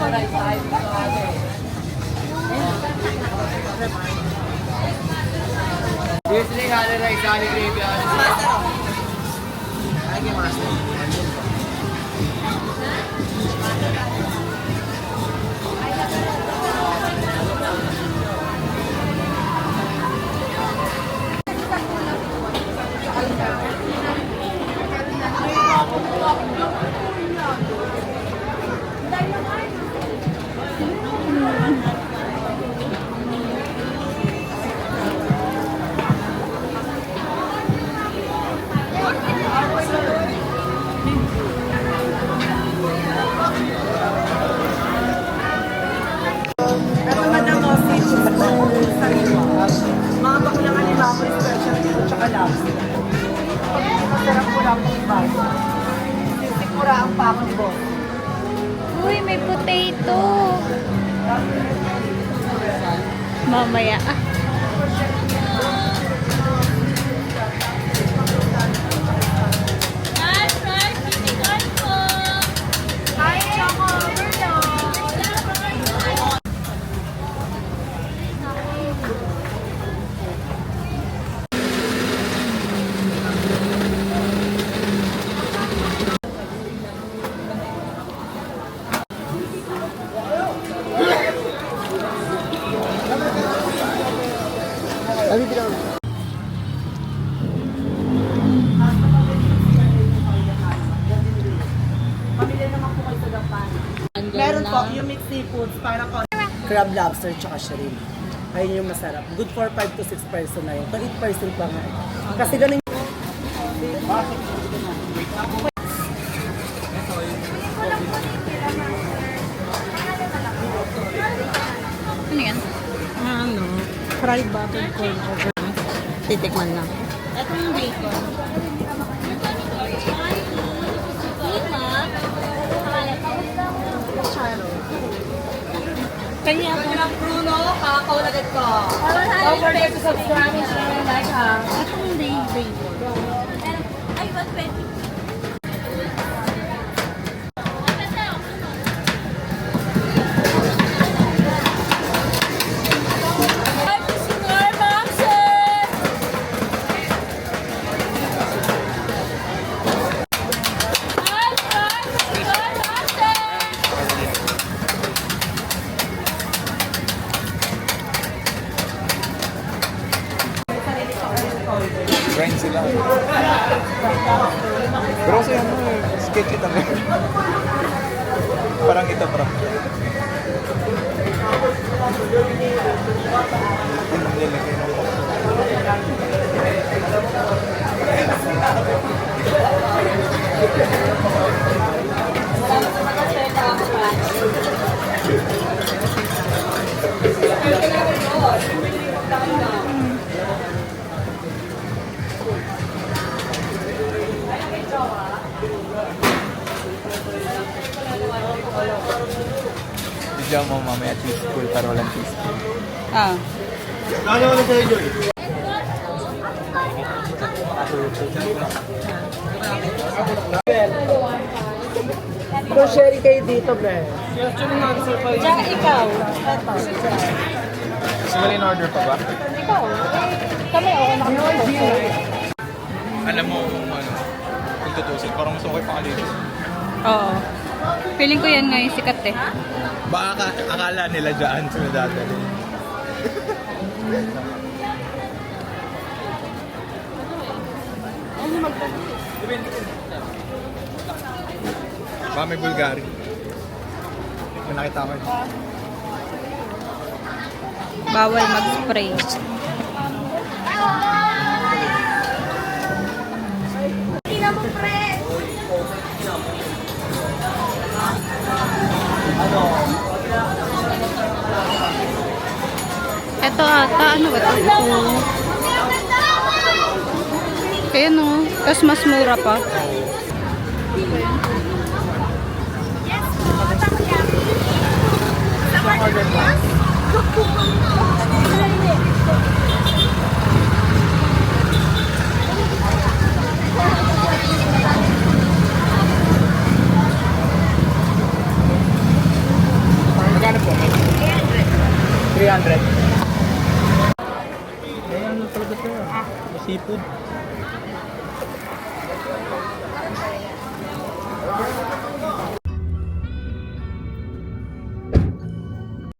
Usually, honey rice, honey gravy, honey master. Mga bakulangan ni Mamo, special dito, tsaka lobster. Masarap po lang itong bago. Sisikura ang pako ni Boss. Uy, may potato. Mamaya. Meron po yung mixed seafoods, parang crab, lobster, tsaka shrimp. Ayun yung masarap. Good for 5 to 6 person na yun. So 8 person pa nga. Kasi ganun yung... Ano yan? Ano? Fried buttered corn over. Titikman lang. Ito yung bacon. Kanya po lang Bruno, kakakaulagad ko. Don't forget to subscribe and share and like ha. Ito yung bacon. Ay, what pwede? Friends sila. Pero kasi ano, sketchy talaga. Parang ito, parang. Bigyan mo mamaya cheese pool pero walang cheese pool. Ah. Ano sa inyo? So, sharing kayo dito, Bre. Diyan ikaw. Ito. Gusto mo rin order pa ba? Ikaw. Kami, okay na kami. Alam mo kung ano, kung tutusin, parang mas okay pa ka dito. Oo. Feeling ko yan nga yung sikat eh. Baka akala nila dyan sila dati. Baka may Bulgari. Kung nakita ko yun. Bawal mag-spray. Tingnan mo, pre! Ito ata, ano ba ito? Kaya no, tapos mas mura pa. 300. Eh, ano talaga ito? Seafood.